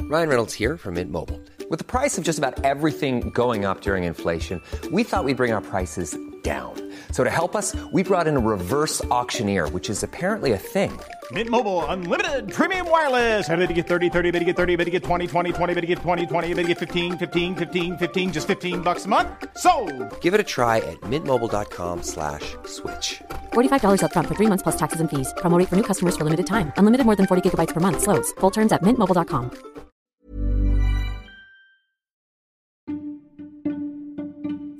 Ryan Reynolds here from Mint Mobile. With the price of just about everything going up during inflation, we thought we'd bring our prices down. So to help us, we brought in a reverse auctioneer, which is apparently a thing. Mint Mobile Unlimited Premium Wireless. How to get 30, 30, how to get 30, how to get 20, 20, 20, how to get 20, 20, how to get 15, 15, 15, 15, just $15 a month? Sold! Give it a try at mintmobile.com/switch. $45 up front for 3 months plus taxes and fees. Promo rate for new customers for limited time. Unlimited more than 40 gigabytes per month. Slows full terms at mintmobile.com.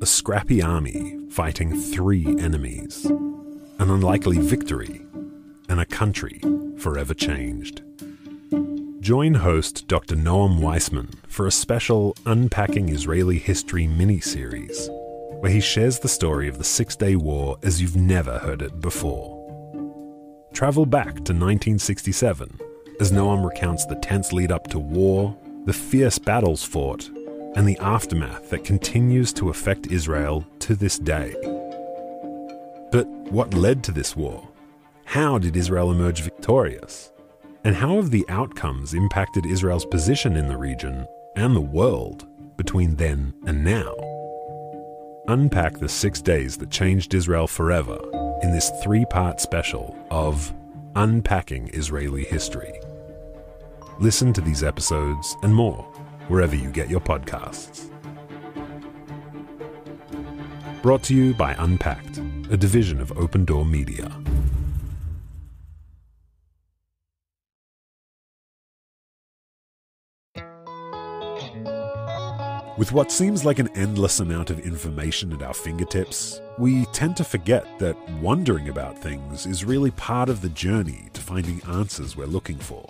A scrappy army fighting 3 enemies, an unlikely victory, and a country forever changed. Join host Dr. Noam Weissman for a special Unpacking Israeli History mini-series, where he shares the story of the Six-Day War as you've never heard it before. Travel back to 1967 as Noam recounts the tense lead-up to war, the fierce battles fought, and the aftermath that continues to affect Israel to this day. But what led to this war? How did Israel emerge victorious? And how have the outcomes impacted Israel's position in the region and the world between then and now? Unpack the 6 days that changed Israel forever in this 3-part special of Unpacking Israeli History. Listen to these episodes and more wherever you get your podcasts. Brought to you by Unpacked, a division of Open Door Media. With what seems like an endless amount of information at our fingertips, we tend to forget that wondering about things is really part of the journey to finding answers we're looking for.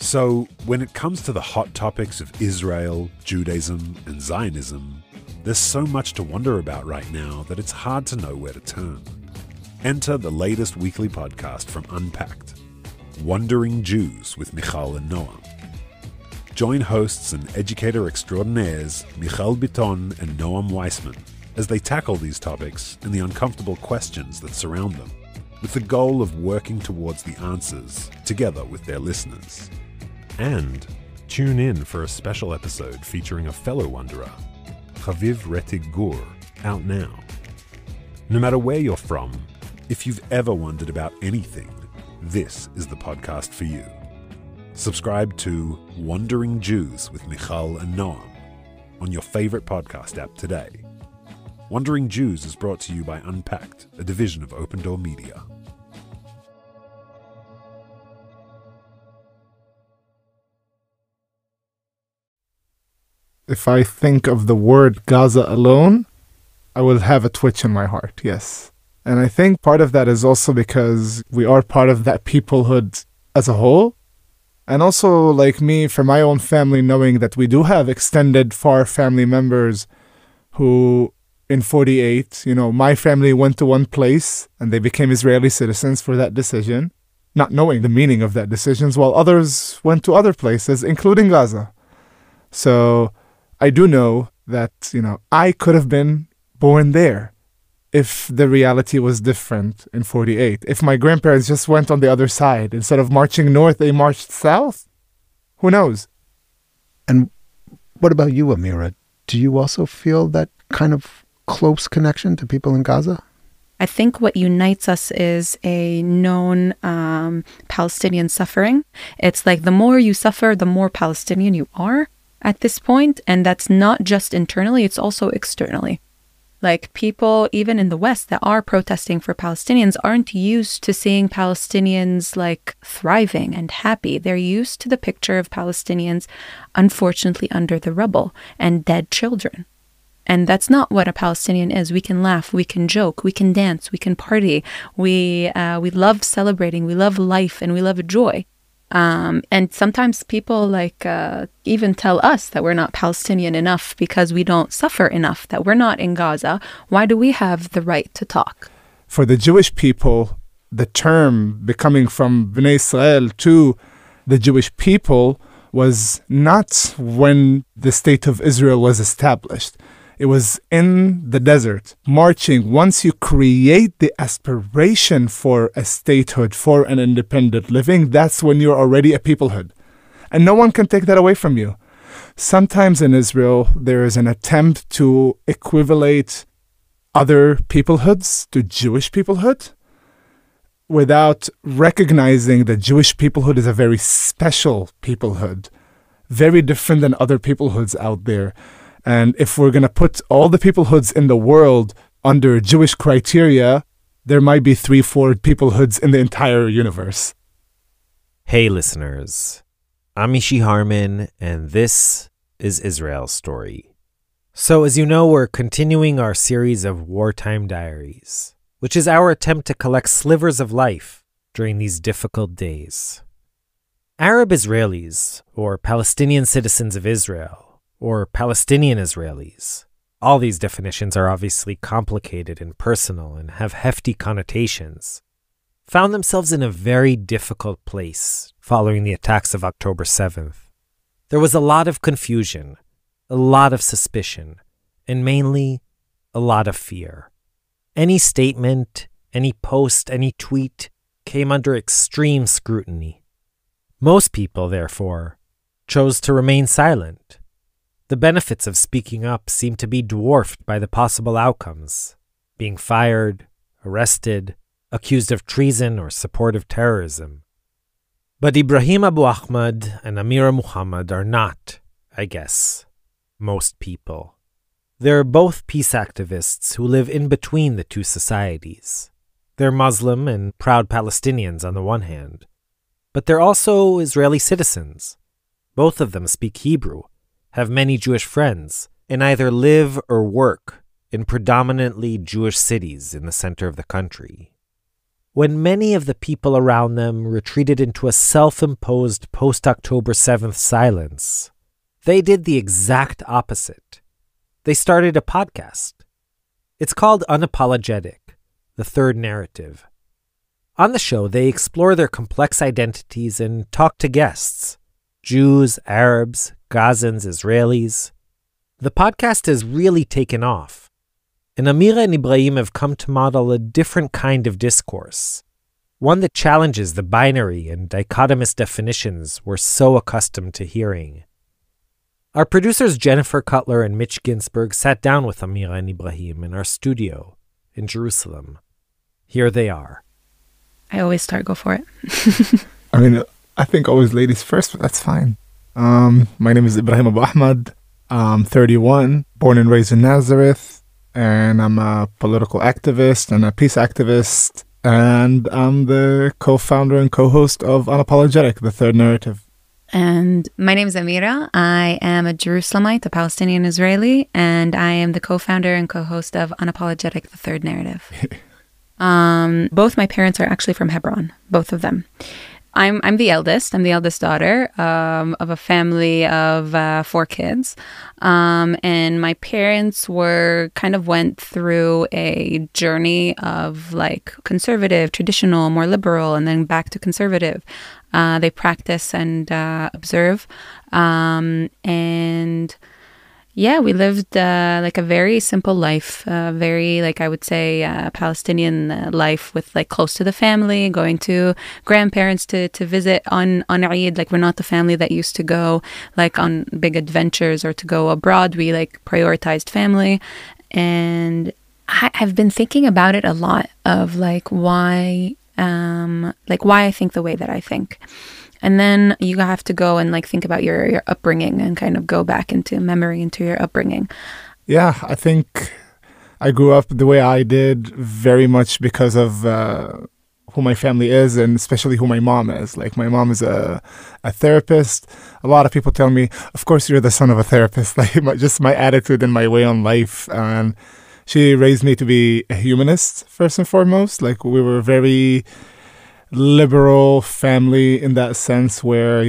So, when it comes to the hot topics of Israel, Judaism, and Zionism, there's so much to wonder about right now that it's hard to know where to turn. Enter the latest weekly podcast from Unpacked, Wandering Jews with Michal and Noam. Join hosts and educator extraordinaires Michal Biton and Noam Weissman as they tackle these topics and the uncomfortable questions that surround them, with the goal of working towards the answers together with their listeners. And tune in for a special episode featuring a fellow wanderer, Chaviv Retig Gur, out now. No matter where you're from, if you've ever wondered about anything, this is the podcast for you. Subscribe to Wandering Jews with Michal and Noam on your favorite podcast app today. Wandering Jews is brought to you by Unpacked, a division of Open Door Media. If I think of the word Gaza alone, I will have a twitch in my heart, yes. And I think part of that is also because we are part of that peoplehood as a whole. And also, like me, for my own family, knowing that we do have extended, far family members who, in 48, my family went to one place and they became Israeli citizens for that decision, not knowing the meaning of that decision, while others went to other places, including Gaza. So I do know that, I could have been born there if the reality was different in 48. If my grandparents just went on the other side, instead of marching north, they marched south. Who knows? And what about you, Amira? Do you also feel that kind of close connection to people in Gaza? I think what unites us is a known Palestinian suffering. It's like the more you suffer, the more Palestinian you are at this point. And that's not just internally, it's also externally. Like people, even in the West, that are protesting for Palestinians aren't used to seeing Palestinians like thriving and happy. They're used to the picture of Palestinians, unfortunately, under the rubble and dead children. And that's not what a Palestinian is. We can laugh, we can joke, we can dance, we can party. We love celebrating, we love life, and we love joy. And sometimes people even tell us that we're not Palestinian enough because we don't suffer enough, that we're not in Gaza. Why do we have the right to talk? For the Jewish people, the term becoming from Bnei Israel to the Jewish people was not when the state of Israel was established. It was in the desert, marching. Once you create the aspiration for a statehood, for an independent living, that's when you're already a peoplehood. And no one can take that away from you. Sometimes in Israel, there is an attempt to equivalate other peoplehoods to Jewish peoplehood without recognizing that Jewish peoplehood is a very special peoplehood, very different than other peoplehoods out there. And if we're going to put all the peoplehoods in the world under Jewish criteria, there might be 3-4 peoplehoods in the entire universe. Hey listeners, I'm Ishi Harman, and this is Israel's Story. So as you know, we're continuing our series of Wartime Diaries, which is our attempt to collect slivers of life during these difficult days. Arab Israelis, or Palestinian Citizens of Israel, or Palestinian-Israelis, all these definitions are obviously complicated and personal and have hefty connotations, found themselves in a very difficult place following the attacks of October 7th. There was a lot of confusion, a lot of suspicion, and mainly a lot of fear. Any statement, any post, any tweet came under extreme scrutiny. Most people, therefore, chose to remain silent. The benefits of speaking up seemed to be dwarfed by the possible outcomes: being fired, arrested, accused of treason or support of terrorism. But Ibrahim Abu Ahmad and Amira Mohammed are not, I guess, most people. They're both peace activists who live in between the two societies. They're Muslim and proud Palestinians on the one hand, but they're also Israeli citizens. Both of them speak Hebrew, have many Jewish friends, and either live or work in predominantly Jewish cities in the center of the country. When many of the people around them retreated into a self-imposed post-October 7th silence, they did the exact opposite. They started a podcast. It's called Unapologetic, the Third Narrative. On the show, they explore their complex identities and talk to guests: Jews, Arabs, Gazans, Israelis. The podcast has really taken off, and Amira and Ibrahim have come to model a different kind of discourse, one that challenges the binary and dichotomous definitions we're so accustomed to hearing. Our producers Jennifer Cutler and Mitch Ginsburg sat down with Amira and Ibrahim in our studio in Jerusalem. Here they are. I always go for it. I think always ladies first, but that's fine. My name is Ibrahim Abu Ahmad. I'm 31, born and raised in Nazareth, and I'm a political activist and a peace activist, and I'm the co-founder and co-host of Unapologetic, the Third Narrative. And my name is Amira. I am a Jerusalemite, a Palestinian-Israeli, and I am the co-founder and co-host of Unapologetic, the Third Narrative. Both my parents are actually from Hebron, both of them. I'm the eldest. I'm the eldest daughter of a family of 4 kids. And my parents went through a journey of like conservative, traditional, more liberal, and then back to conservative. They practice and observe. And yeah, we lived like a very simple life, very, like I would say, Palestinian life with like close to the family, going to grandparents to visit on Eid. Like we're not the family that used to go like on big adventures or to go abroad. We like prioritized family. And I've been thinking about it a lot of why I think the way that I think. And then you have to go and like think about your upbringing and kind of go back into memory, into your upbringing. Yeah, I think I grew up the way I did very much because of who my family is, and especially who my mom is. Like my mom is a therapist. A lot of people tell me, of course you're the son of a therapist. Like just my attitude and my way on life. And she raised me to be a humanist first and foremost. Like we were very liberal family in that sense where,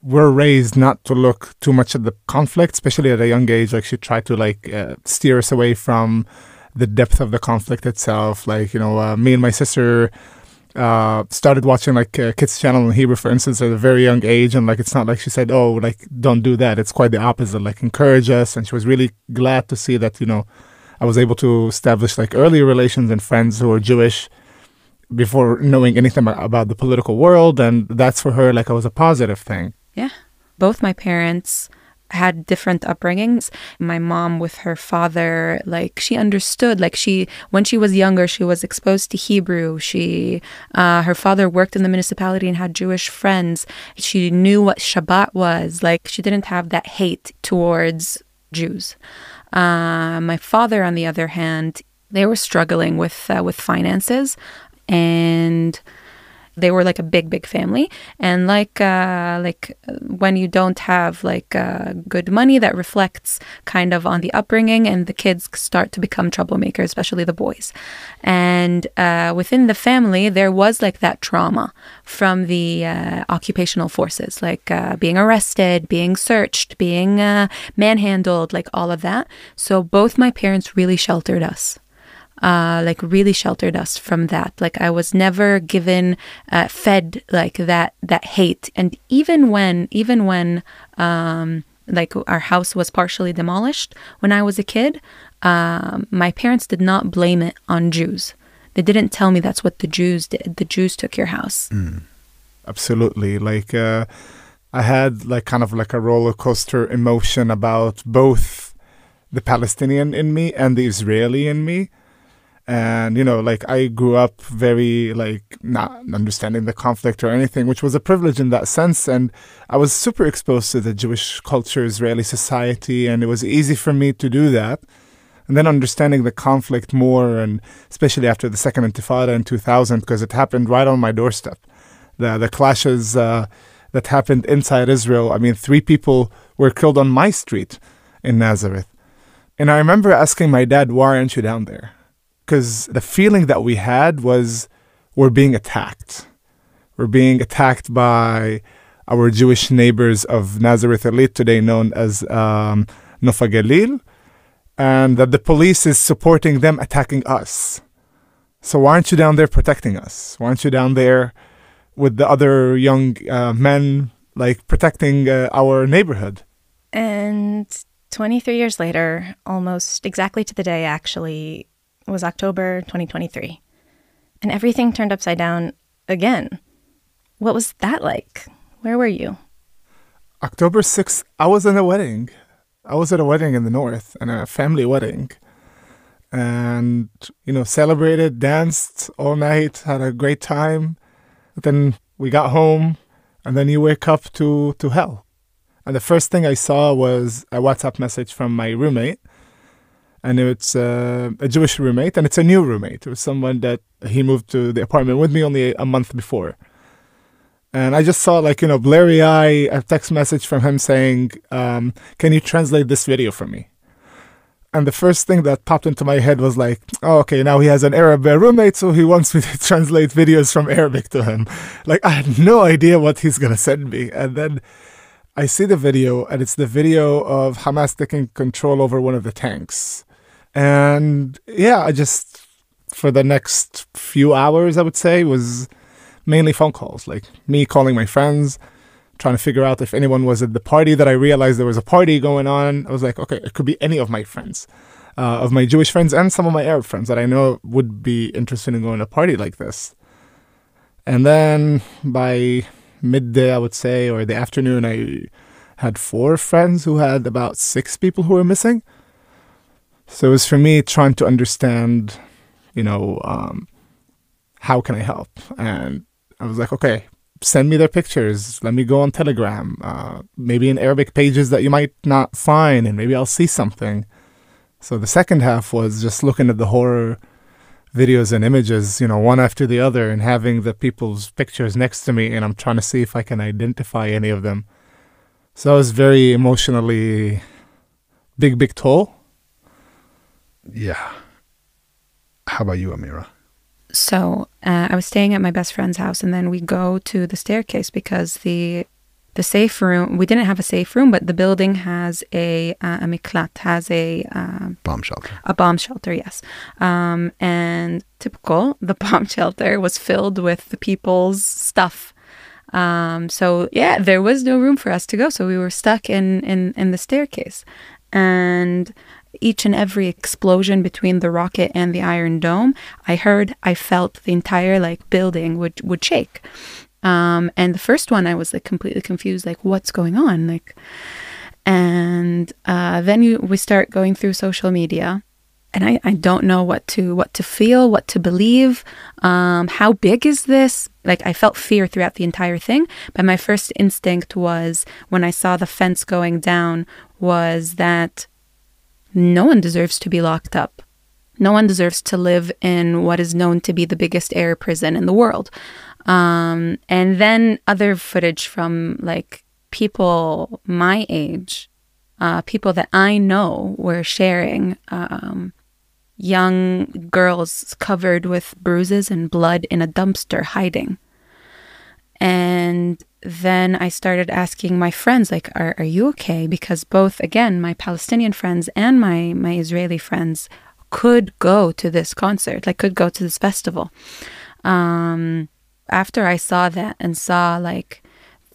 we're raised not to look too much at the conflict, especially at a young age. Like she tried to steer us away from the depth of the conflict itself. Like, me and my sister started watching Kids Channel in Hebrew, for instance, at a very young age. And it's not like she said, oh, don't do that. It's quite the opposite, encourage us. And she was really glad to see that, I was able to establish early relations and friends who are Jewish before knowing anything about the political world. And that's for her, like, it was a positive thing. Yeah. Both my parents had different upbringings. My mom with her father, like, she understood, like, when she was younger, she was exposed to Hebrew. Her father worked in the municipality and had Jewish friends. She knew what Shabbat was. Like, she didn't have that hate towards Jews. My father, on the other hand, they were struggling with finances, and they were like a big family. And like when you don't have good money, that reflects kind of on the upbringing, and the kids start to become troublemakers, especially the boys. And within the family, there was like that trauma from the occupational forces, like being arrested, being searched, being manhandled, like all of that. So both my parents really sheltered us. Really sheltered us from that. Like, I was never fed like that hate. And even when our house was partially demolished when I was a kid, my parents did not blame it on Jews. They didn't tell me that's what the Jews did. The Jews took your house. Absolutely. Like, I had like kind of like a roller coaster emotion about both the Palestinian in me and the Israeli in me. And, like, I grew up very, like, not understanding the conflict or anything, which was a privilege in that sense. And I was super exposed to the Jewish culture, Israeli society, and it was easy for me to do that. And then understanding the conflict more, and especially after the Second Intifada in 2000, because it happened right on my doorstep. The clashes that happened inside Israel. I mean, 3 people were killed on my street in Nazareth. And I remember asking my dad, why aren't you down there? Because the feeling that we had was we're being attacked. We're being attacked by our Jewish neighbors of Nazareth Elite, today known as Nofa Galil, and that the police is supporting them attacking us. So why aren't you down there protecting us? Why aren't you down there with the other young men, like, protecting our neighborhood? And 23 years later, almost exactly to the day, actually, was October 2023. And everything turned upside down again. What was that like? Where were you? October 6th, I was in a wedding. I was at a wedding in the north, and a family wedding. And, celebrated, danced all night, had a great time. But then we got home, and then you wake up to hell. And the first thing I saw was a WhatsApp message from my roommate. And it's a Jewish roommate, and it's a new roommate. It was someone that he moved to the apartment with me only a month before. And I just saw, blurry eye, a text message from him saying, can you translate this video for me? And the first thing that popped into my head was like, oh, okay, now he has an Arab roommate, so he wants me to translate videos from Arabic to him. Like, I had no idea what he's going to send me. And then I see the video, and it's the video of Hamas taking control over one of the tanks. And yeah, I just, for the next few hours, I would say, was mainly phone calls, like me calling my friends, trying to figure out if anyone was at the party that I realized there was a party going on. I was like, okay, it could be any of my friends, of my Jewish friends and some of my Arab friends that I know would be interested in going to a party like this. And then by midday, I would say, or the afternoon, I had 4 friends who had about 6 people who were missing. So it was for me trying to understand, how can I help? And I was like, okay, send me their pictures. Let me go on Telegram, maybe in Arabic pages that you might not find, and maybe I'll see something. So the second half was just looking at the horror videos and images, one after the other, and having the people's pictures next to me, and I'm trying to see if I can identify any of them. So it was very emotionally big toll. Yeah. How about you, Amira? So I was staying at my best friend's house, and then we go to the staircase because the safe room, we didn't have a safe room, but the building has a miklat, has a bomb shelter. A bomb shelter, yes. And typical, the bomb shelter was filled with the people's stuff. So yeah, there was no room for us to go, so we were stuck in the staircase. And each and every explosion between the rocket and the Iron Dome, I felt the entire like building would shake. And the first one, I was like completely confused, like what's going on? Like, and then we start going through social media, and I don't know what to feel, what to believe. How big is this? Like, I felt fear throughout the entire thing. But my first instinct was, when I saw the fence going down, was that no one deserves to be locked up. No one deserves to live in what is known to be the biggest air prison in the world. And then other footage from like people my age, people that I know were sharing, young girls covered with bruises and blood in a dumpster hiding. And then I started asking my friends, like, are you okay? Because both, again, my Palestinian friends and my Israeli friends could go to this concert, like could go to this festival. After I saw that and saw like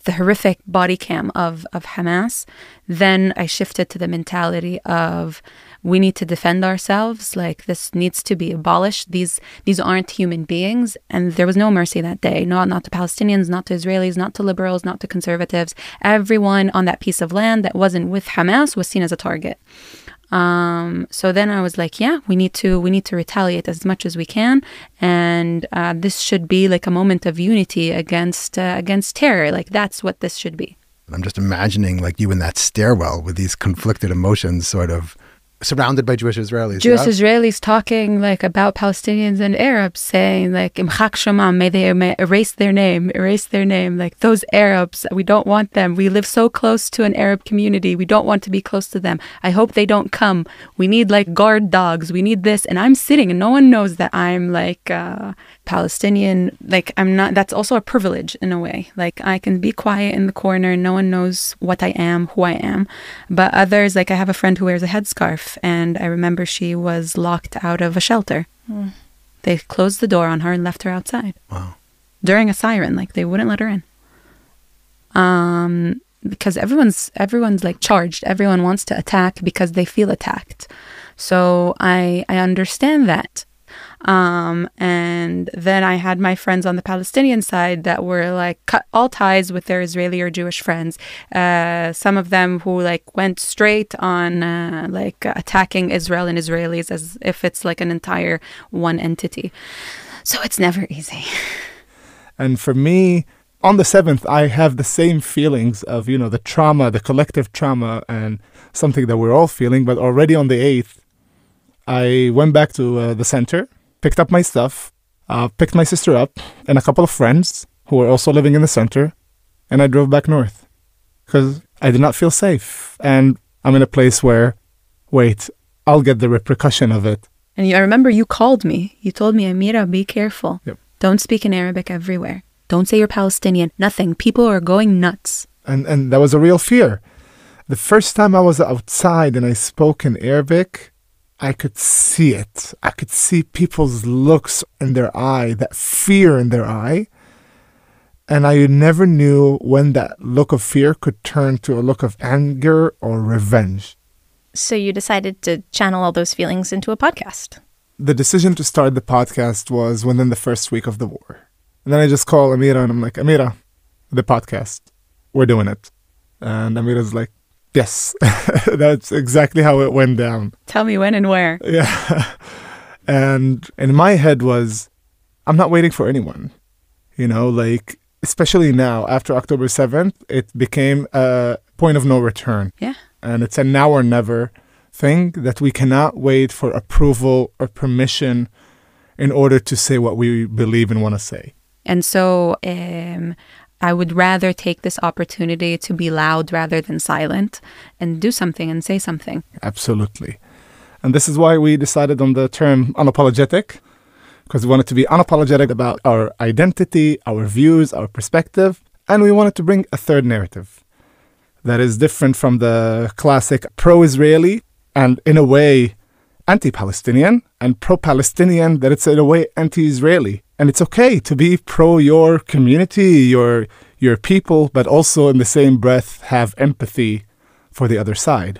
the horrific body cam of Hamas, then I shifted to the mentality of, we need to defend ourselves. Like, this needs to be abolished. These aren't human beings. And there was no mercy that day. Not to Palestinians, not to Israelis, not to liberals, not to conservatives. Everyone on that piece of land that wasn't with Hamas was seen as a target. So then I was like, yeah, we need to retaliate as much as we can. And this should be like a moment of unity against terror. Like, that's what this should be. I'm just imagining like you in that stairwell with these conflicted emotions, sort of surrounded by Jewish Israelis. Israelis talking like about Palestinians and Arabs, saying like, Imchak Shomam, may erase their name. Like, those Arabs, we don't want them. We live so close to an Arab community. We don't want to be close to them. I hope they don't come. We need like guard dogs. We need this. And I'm sitting and no one knows that I'm like Palestinian. Like, I'm not, that's also a privilege in a way. Like, I can be quiet in the corner. No one knows what I am, who I am. But others, like I have a friend who wears a headscarf. And I remember she was locked out of a shelter. They closed the door on her and left her outside. Wow. During a siren, like they wouldn't let her in. Because everyone's like charged. Everyone wants to attack because they feel attacked. So I understand that. And then I had my friends on the Palestinian side that were like cut all ties with their Israeli or Jewish friends. Some of them who like went straight on like attacking Israel and Israelis as if it's like an entire one entity. So it's never easy. And for me, on the 7th, I have the same feelings of, you know, the trauma, the collective trauma, and something that we're all feeling. But already on the 8th, I went back to the center, picked up my stuff, picked my sister up and a couple of friends who were also living in the center, and I drove back north because I did not feel safe. And I'm in a place where, wait, I'll get the repercussion of it. And I remember you called me. You told me, Amira, be careful. Yep. Don't speak in Arabic everywhere. Don't say you're Palestinian. Nothing. People are going nuts. And that was a real fear. The first time I was outside and I spoke in Arabic, I could see it. I could see people's looks in their eye, that fear in their eye. And I never knew when that look of fear could turn to a look of anger or revenge. So you decided to channel all those feelings into a podcast. The decision to start the podcast was within the first week of the war. And then I just called Amira and I'm like, Amira, the podcast, we're doing it. And Amira's like, yes, that's exactly how it went down. Tell me when and where. Yeah. And in my head was, I'm not waiting for anyone. You know, like, especially now, after October 7th, it became a point of no return. Yeah. And it's a now or never thing that we cannot wait for approval or permission in order to say what we believe and want to say. And so I would rather take this opportunity to be loud rather than silent and do something and say something. Absolutely. And this is why we decided on the term unapologetic, because we wanted to be unapologetic about our identity, our views, our perspective, and we wanted to bring a third narrative that is different from the classic pro-Israeli and in a way anti-Palestinian, and pro-Palestinian that it's in a way anti-Israeli. And it's okay to be pro your community, your people, but also in the same breath have empathy for the other side.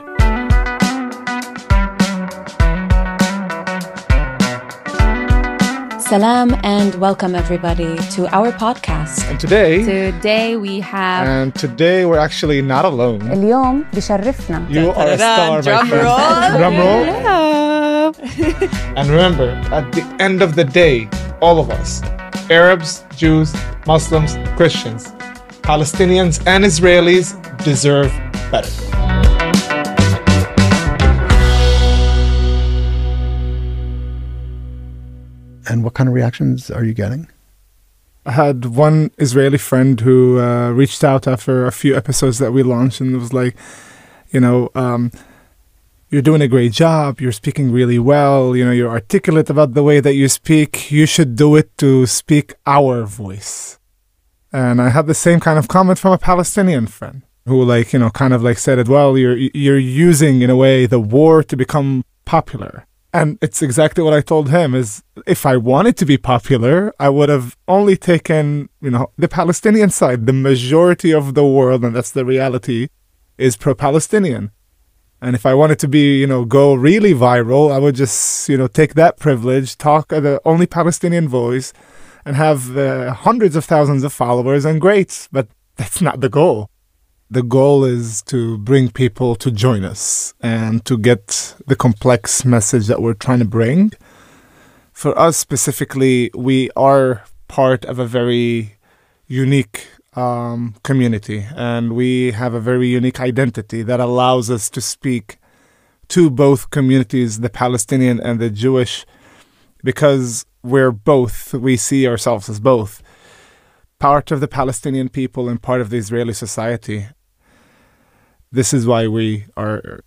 Salam and welcome everybody to our podcast. And today we're actually not alone. اليوم بشرفنا. You are a star, my friend. Drum roll. And remember, at the end of the day, all of us, Arabs, Jews, Muslims, Christians, Palestinians and Israelis deserve better. And what kind of reactions are you getting? I had one Israeli friend who reached out after a few episodes that we launched and was like, you're doing a great job. You're speaking really well. You're articulate about the way that you speak. You should do it to speak our voice. And I had the same kind of comment from a Palestinian friend who said it, well, you're using in a way the war to become popular. And it's exactly what I told him is if I wanted to be popular, I would have only taken, the Palestinian side. The majority of the world, and that's the reality, is pro-Palestinian. And if I wanted to be, go really viral, I would just, take that privilege, talk at the only Palestinian voice, and have hundreds of thousands of followers and great. But that's not the goal. The goal is to bring people to join us and to get the complex message that we're trying to bring. For us specifically, we are part of a very unique community, and we have a very unique identity that allows us to speak to both communities, the Palestinian and the Jewish, because we see ourselves as both part of the Palestinian people and part of the Israeli society. This is why we are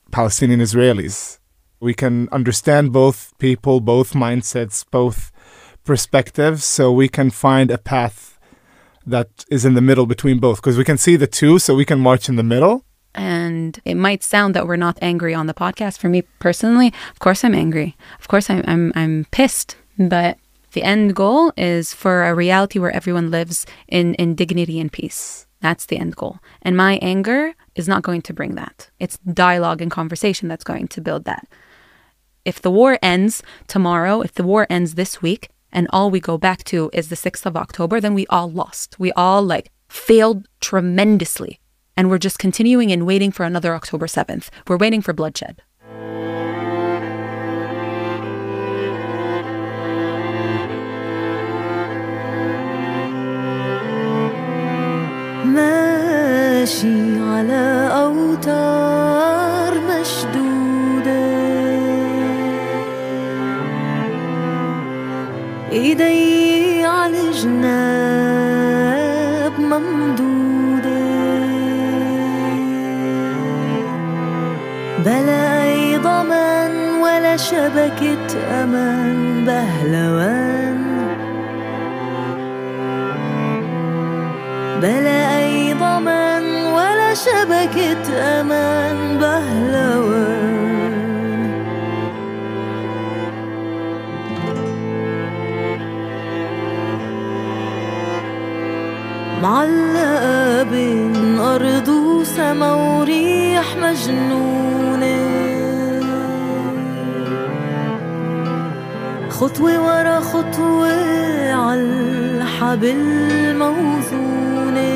Palestinian-Israelis. We can understand both people, both mindsets, both perspectives, so we can find a path that is in the middle between both, because we can see the two, so we can march in the middle. And it might sound that we're not angry on the podcast. For me personally, of course I'm angry. Of course I'm pissed. But the end goal is for a reality where everyone lives in dignity and peace. That's the end goal. And my anger is not going to bring that. It's dialogue and conversation that's going to build that. If the war ends tomorrow, if the war ends this week, and all we go back to is the 6th of October, then we all lost. We all failed tremendously. And we're just continuing and waiting for another October 7th. We're waiting for bloodshed. ماشي على أوتار مشدودة إيدي على جناب ممدودة بلا أي ضمان ولا شبكة أمان بهلوان بلا أي ضمان ولا شبكة أمان بهلوان معلقة بين أرض وسما وريح مجنونة خطوة ورا خطوة عالحبل موزونة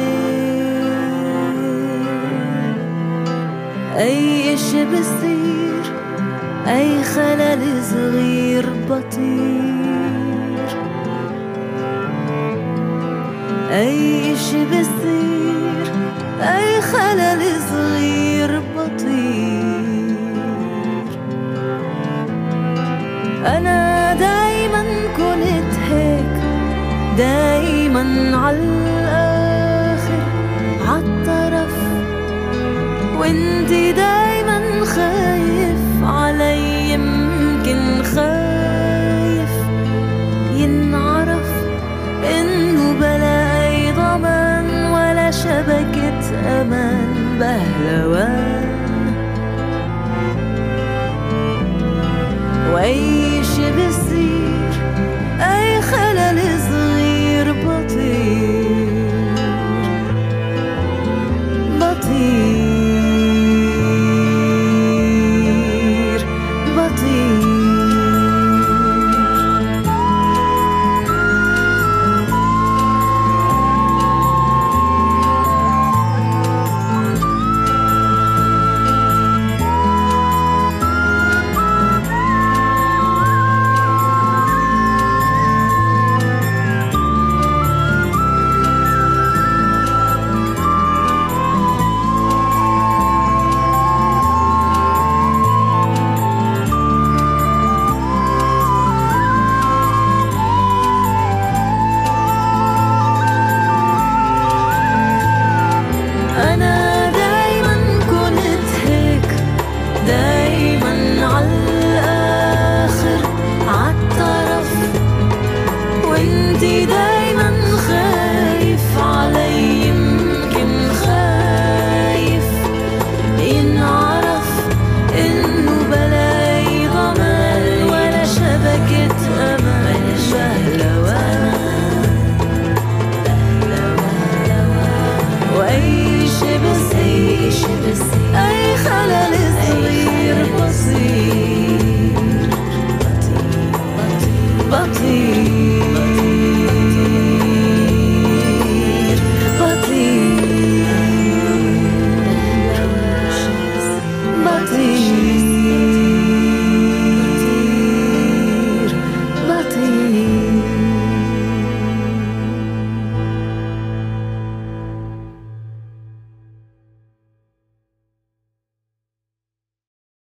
أي إشي بصير أي خلل صغير بطير أي إشي بصير أي خلل صغير بطير أنا دايما كنت هيك دايما عالآخر عالطرف وانتي دايما خايف علي يمكن خايف ينعرف إنه بلا أي ضمان ولا شبكة أمان بهلوان وأي شي بصير أي خلل صغير بطير بطير بطير صغير